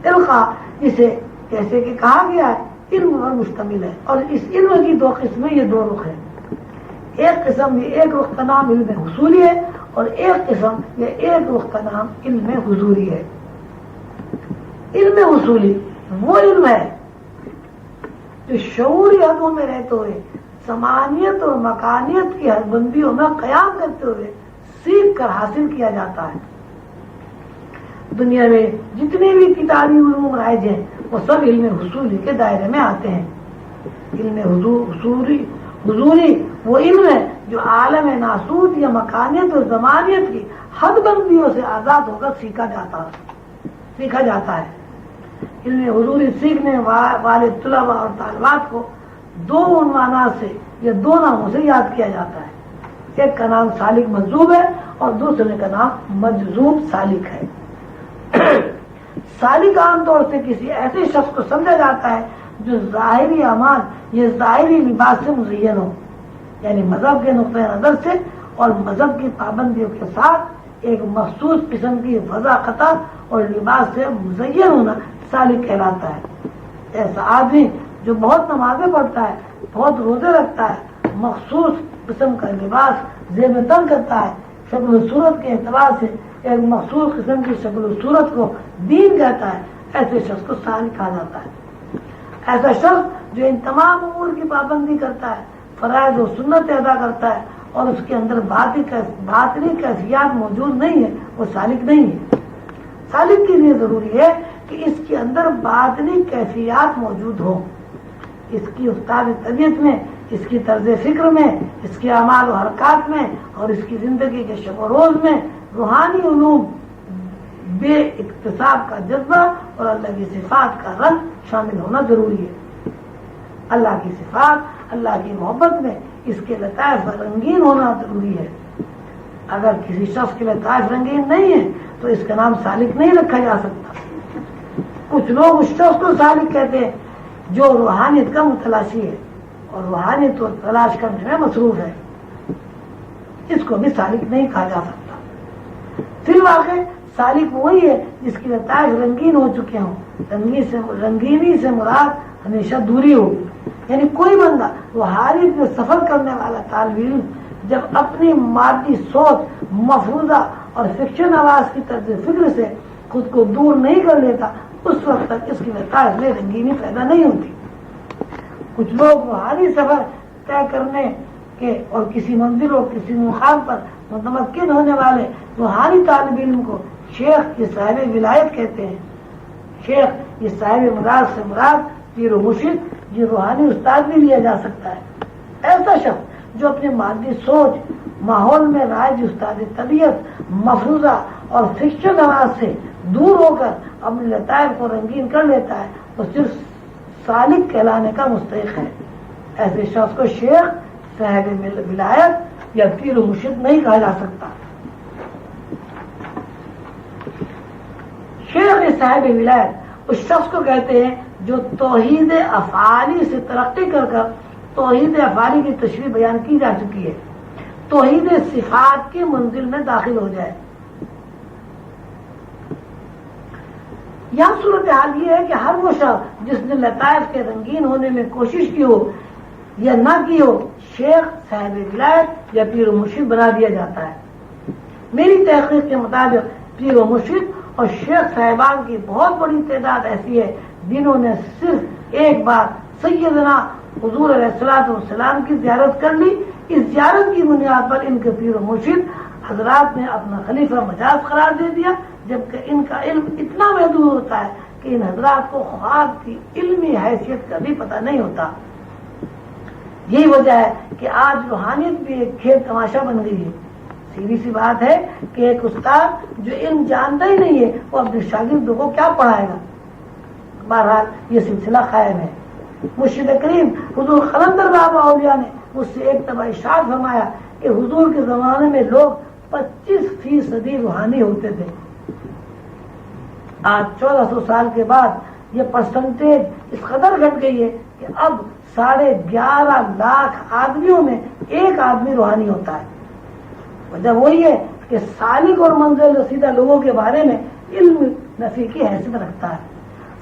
القا جسے جیسے کہ کہا گیا ہے علم پر مشتمل ہے، اور اس علم کی 2 قسمیں، یہ 2 رخ ہیں۔ ایک قسم یہ ایک رخ کا نام علم حصولی ہے، اور ایک قسم یہ ایک رخ کا نام علم حضوری ہے۔ علم حصولی وہ علم ہے جو شعوری حدوں میں رہتے ہوئے سمانیت اور مکانیت کی حد بندیوں میں قیام کرتے ہوئے سیکھ کر حاصل کیا جاتا ہے۔ دنیا میں جتنے بھی کتابی علوم رائج ہیں وہ سب علم حصولی کے دائرے میں آتے ہیں۔ علم حضوری وہ علم ہے جو عالم ناسوت یا مکانیت اور زمانیت کی حد بندیوں سے آزاد ہو کر سیکھا جاتا ہے۔ علم حضوری سیکھنے والے طلباء اور طالبات کو 2 عنوانات سے یا 2 ناموں سے یاد کیا جاتا ہے۔ ایک کا نام سالک مجذوب ہے اور دوسرے کا نام مجذوب سالک ہے۔ سالک عام طور سے کسی ایسے شخص کو سمجھا جاتا ہے جو ظاہری اعمال یا ظاہری لباس سے مزین ہو، یعنی مذہب کے نقطۂ نظر سے اور مذہب کی پابندیوں کے ساتھ ایک مخصوص قسم کی وضاحت اور لباس سے مزین ہونا سالک کہلاتا ہے۔ ایسا آدمی جو بہت نمازیں پڑھتا ہے، بہت روزے رکھتا ہے، مخصوص قسم کا لباس زیب تن کرتا ہے، شکل و صورت کے اعتبار سے ایک مخصوص قسم کی شکل و صورت کو دین کہتا ہے، ایسے شخص کو سالک کہا جاتا ہے۔ ایسا شخص جو ان تمام امور کی پابندی کرتا ہے، فرائض و سنت ادا کرتا ہے اور اس کے اندر باطنی کیفیات موجود نہیں ہے، وہ سالک نہیں ہے۔ سالک کے لیے ضروری ہے کہ اس کے اندر باطنی کیفیات موجود ہو، اس کی افتاد طبیعت میں، اس کی طرز فکر میں، اس کے اعمال و حرکات میں اور اس کی زندگی کے شب و روز میں روحانی علوم، بے اکتساب کا جذبہ اور اللہ کی صفات کا رنگ شامل ہونا ضروری ہے۔ اللہ کی صفات، اللہ کی محبت میں اس کے لطائف رنگین ہونا ضروری ہے۔ اگر کسی شخص کے لطائف رنگین نہیں ہے تو اس کا نام سالک نہیں رکھا جا سکتا۔ کچھ لوگ اس شخص کو سالک کہتے ہیں جو روحانیت کا متلاشی ہے اور روحانیت کو تلاش کرنے میں مصروف ہے، اس کو بھی سالک نہیں کہا جا سکتا۔ فی الواقع سالک وہی ہے جس کی لطائف رنگین ہو چکے ہوں، رنگینی سے مراد ہمیشہ دوری ہوگی۔ یعنی کوئی بندہ روحانیت میں سفر کرنے والا طالب علم جب اپنی مادی سوچ، مفروضہ اور فکشن آواز کی طرز فکر سے خود کو دور نہیں کر لیتا، اس وقت تک اس کی لطائف میں رنگینی پیدا نہیں ہوتی۔ کچھ لوگ روحانی سفر طے کرنے کے اور کسی منزل اور کسی مقام پر متمکن ہونے والے روحانی طالب علم کو شیخ یہ صاحب ولایت کہتے ہیں۔ شیخ یہ صاحب مراد سے مراد پیر و مرشد، یہ روحانی استاد بھی لیا جا سکتا ہے۔ ایسا شخص جو اپنی مادی سوچ، ماحول میں رائج استاد طبیعت، مفروضہ اور فکشن آواز سے دور ہو کر اپنے لطائف کو رنگین کر لیتا ہے، وہ صرف سالک کہلانے کا مستحق ہے۔ ایسے شخص کو شیخ، صاحب ولایت یا پیر و مرشد نہیں کہا جا سکتا۔ شیخ صاحب ولایت اس شخص کو کہتے ہیں جو توحید افعالی سے ترقی کر توحید افعالی کی تشریح بیان کی جا چکی ہے، توحید صفات کی منزل میں داخل ہو جائے۔ یہاں صورتحال یہ ہے کہ ہر وہ شخص جس نے لطائف کے رنگین ہونے میں کوشش کی ہو یا نہ کی ہو، شیخ، صاحب ولایت یا پیر و مرشد بنا دیا جاتا ہے۔ میری تحقیق کے مطابق پیر و مرشد اور شیخ صاحبان کی بہت بڑی تعداد ایسی ہے جنہوں نے صرف ایک بار سیدنا حضور علیہ الصلوۃ والسلام کی زیارت کر لی۔ اس زیارت کی بنیاد پر ان کے پیر و مرشد حضرات نے اپنا خلیفہ مجاز قرار دے دیا، جبکہ ان کا علم اتنا محدود ہوتا ہے کہ ان حضرات کو خواب کی علمی حیثیت کا بھی پتہ نہیں ہوتا۔ یہی وجہ ہے کہ آج روحانیت بھی ایک کھیل تماشا بن گئی ہے۔ سیدھی سی بات ہے کہ ایک استاد جو علم جانتا ہی نہیں ہے وہ اپنے شاگردوں کو کیا پڑھائے گا۔ بہرحال یہ سلسلہ قائم ہے۔ مرشد کریم حضور قلندر بابا اولیاء نے مجھ سے ایک دفعہ ارشاد فرمایا کہ حضور کے زمانے میں لوگ 25% روحانی ہوتے تھے، آج 1400 سال کے بعد یہ پرسنٹیج اس قدر گھٹ گئی ہے کہ اب 11.5 لاکھ آدمیوں میں ایک آدمی روحانی ہوتا ہے۔ وجہ وہی ہے کہ سالک اور منزل رسیدہ لوگوں کے بارے میں علم نفی کی حیثیت رکھتا ہے۔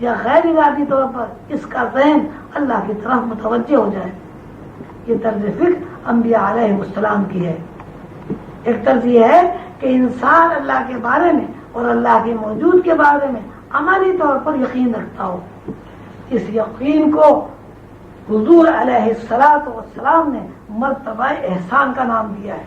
یا غیر ارادی طور پر اس کا ذہن اللہ کی طرف متوجہ ہو جائے. یہ طرز فکر انبیاء علیہ السلام کی ہے. ایک طرز یہ ہے کہ انسان اللہ کے بارے میں اور اللہ کے موجود کے بارے میں عملی طور پر یقین رکھتا ہو. اس یقین کو حضور علیہ السلام نے مرتبہ احسان کا نام دیا ہے.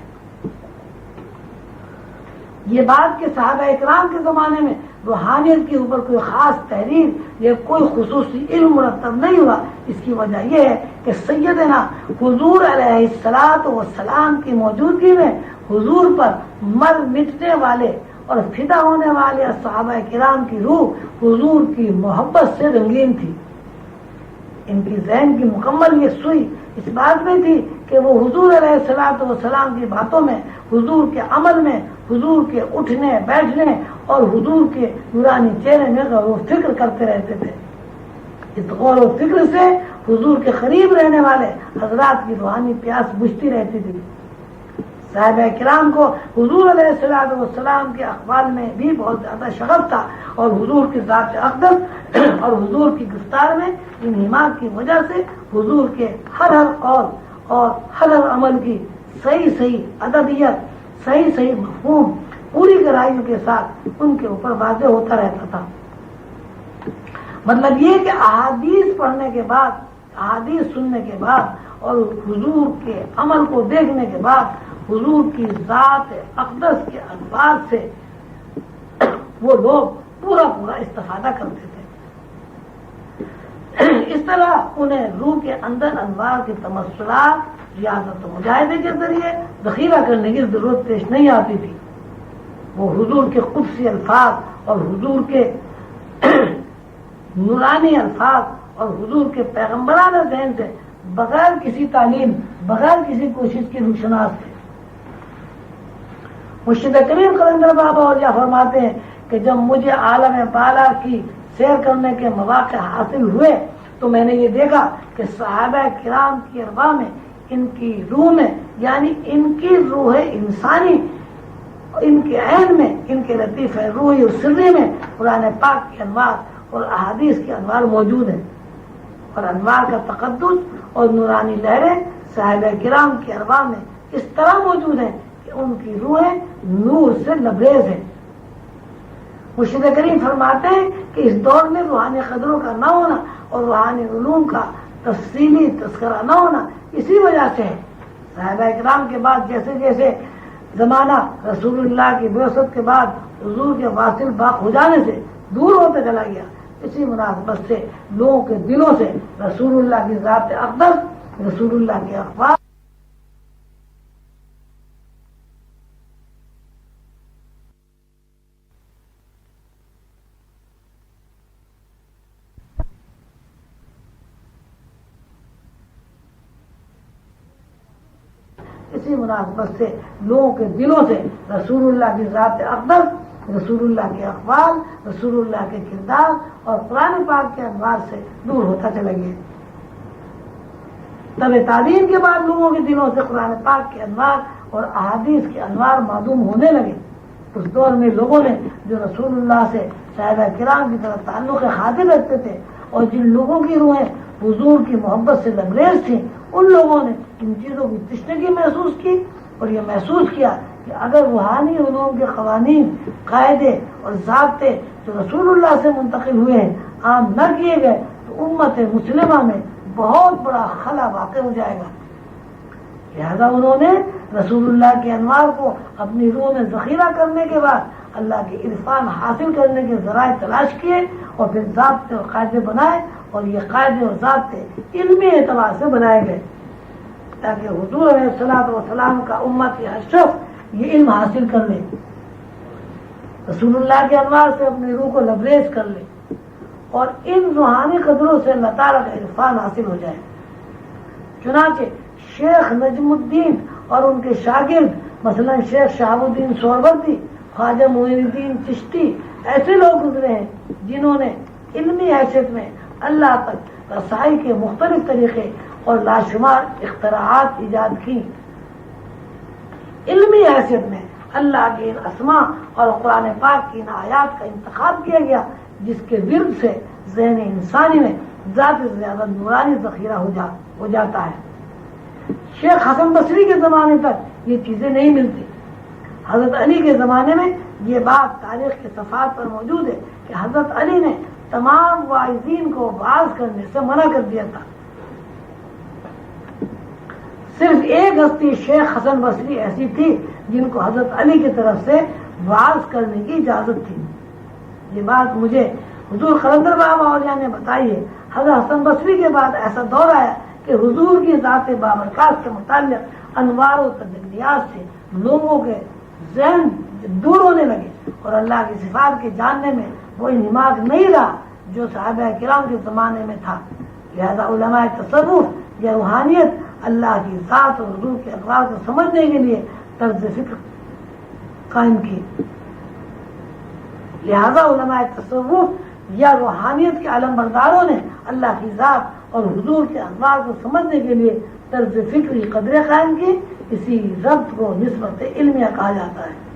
یہ بات کہ صحابہ اکرام کے زمانے میں روحانیت کے اوپر کوئی خاص تحریر یا کوئی خصوصی علم مرتب نہیں ہوا، اس کی وجہ یہ ہے کہ سیدنا حضور علیہ السلام کی موجودگی میں حضور پر مر مٹنے والے اور فدا ہونے والے صحابہ کرام کی روح حضور کی محبت سے رنگین تھی. ان کی ذہن کی مکمل یہ سوئی اس بات میں تھی کہ وہ حضور علیہ السلام کی باتوں میں، حضور کے عمل میں، حضور کے اٹھنے بیٹھنے اور حضور کے نورانی چہرے میں غور و فکر کرتے رہتے تھے. اس غور و فکر سے حضور کے قریب رہنے والے حضرات کی روحانی پیاس بجھتی رہتی تھی. صحابہ کرام کو حضور علیہ السلام کے اقوال میں بھی بہت زیادہ شغف تھا اور حضور کی ذات اقدس اور حضور کی گفتار میں انہماک کی وجہ سے حضور کے ہر قول اور ہر عمل کی صحیح ادبیت، صحیح مفہوم پوری گہرائیوں کے ساتھ ان کے اوپر واضح ہوتا رہتا تھا. مطلب یہ کہ احادیث پڑھنے کے بعد، احادیث سننے کے بعد اور حضور کے عمل کو دیکھنے کے بعد حضور کی ذات اقدس کے انوار سے وہ لوگ پورا استفادہ کرتے تھے. اس طرح انہیں روح کے اندر انوار کے تمثلات، ریاضت و مجاہدے کے ذریعے ذخیرہ کرنے کی ضرورت پیش نہیں آتی تھی. وہ حضور کے قدسی الفاظ اور حضور کے نورانی الفاظ اور حضور کے پیغمبرانہ ذہن سے بغیر کسی تعلیم، بغیر کسی کوشش کے روشناس تھے. مرشد کریم قلندر بابا اور یا فرماتے ہیں کہ جب مجھے عالم بالا کی سیر کرنے کے مواقع حاصل ہوئے تو میں نے یہ دیکھا کہ صحابہ کرام کی ارواح میں، ان کی روح میں، یعنی ان کی روح انسانی، ان کے عین میں، ان کے لطیف روحی اور سری میں قرآن پاک کے انوار اور احادیث کے انوار موجود ہیں. اور انوار کا تقدس اور نورانی لہریں صحابہ کرام کی ارواح میں اس طرح موجود ہیں کہ ان کی روحیں نور سے لبریز ہیں. مرشد کریم فرماتے ہیں کہ اس دور میں روحانی قدروں کا نہ ہونا اور روحانی علوم کا تفصیلی تذکرہ نہ ہونا اسی وجہ سے ہے. صحابہ کرام کے بعد جیسے جیسے زمانہ رسول اللہ کی بعثت کے بعد حضور کے واصل باق ہو جانے سے دور ہوتے چلا گیا، اسی مناسبت سے لوگوں کے دلوں سے رسول اللہ کی ذات اقدس، رسول اللہ کے اخبار اسی مناسبت سے لوگوں کے دلوں سے رسول اللہ کی ذات اقدس، رسول اللہ کے اقوال، رسول اللہ کے کردار اور قرآن پاک کے انوار سے دور ہوتا چلا گیا. طب تعلیم کے بعد لوگوں کے دلوں سے قرآن پاک کے انوار اور احادیث کے انوار معدوم ہونے لگے. اس دور میں لوگوں نے جو رسول اللہ سے صحابہ کرام کی طرف تعلق خاطر رکھتے تھے اور جن لوگوں کی روحیں حضور کی محبت سے لبریز تھیں، ان لوگوں نے ان چیزوں کی تشنگی محسوس کی اور یہ محسوس کیا کہ اگر روحانی علوم کے قوانین، قاعدے اور ضابطے جو رسول اللہ سے منتقل ہوئے ہیں عام نہ کیے گئے تو امت مسلمہ میں بہت بڑا خلا واقع ہو جائے گا. لہذا انہوں نے رسول اللہ کے انوار کو اپنی روح میں ذخیرہ کرنے کے بعد اللہ کے عرفان حاصل کرنے کے ذرائع تلاش کیے اور پھر ضابطے اور قاعدے بنائے، اور یہ قاعدے اور ضابطے علمی اعتبار سے بنائے گئے تاکہ حضور علیہ السلام کا امت یا اشرف یہ علم حاصل کر لے، رسول اللہ کے انوار سے اپنی روح کو لبریز کر لے اور ان روحانی قدروں سے اللہ تعالیٰ کا عرفان حاصل ہو جائے. چنانچہ شیخ نجم الدین اور ان کے شاگرد مثلا شیخ شہاب الدین سہروردی، خواجہ معین الدین چشتی ایسے لوگ گزرے ہیں جنہوں نے علمی حیثیت میں اللہ تک رسائی کے مختلف طریقے اور لاشمار اختراعات ایجاد کی. علمی حیثیت میں اللہ کے ان اسماء اور قرآن پاک کی ان آیات کا انتخاب کیا گیا جس کے ورد سے ذہن انسانی میں ذات سے زیادہ نورانی ذخیرہ ہو جاتا ہے۔ شیخ حسن بصری کے زمانے تک یہ چیزیں نہیں ملتی۔ حضرت علی کے زمانے میں یہ بات تاریخ کے صفحات پر موجود ہے کہ حضرت علی نے تمام واعظین کو وعظ کرنے سے منع کر دیا تھا۔ صرف ایک ہستی شیخ حسن بصری ایسی تھی جن کو حضرت علی کی طرف سے وعظ کرنے کی اجازت تھی۔ یہ بات مجھے حضور قلندر بابا اولیاء نے بتائی ہے۔ حضرت حسن بصری کے بعد ایسا دور آیا کہ حضور کی ذات بابرکات سے متعلق انوار و تجلیات سے لوگوں کے ذہن دور ہونے لگے اور اللہ کی صفات کے جاننے میں وہ انہماک نہیں رہا جو صحابہ کرام کے زمانے میں تھا۔ لہذا علماء تصوف یا روحانیت اللہ کی ذات اور حضور کے اقوال کو سمجھنے کے لیے طرز فکر قائم کی۔ لہذا علماء تصوف یا روحانیت کے علم برداروں نے اللہ کی ذات اور حضور کے اقوال کو سمجھنے کے لیے طرز فکری قدریں قائم کی۔ اسی ربط کو نسبت علمیہ کہا جاتا ہے۔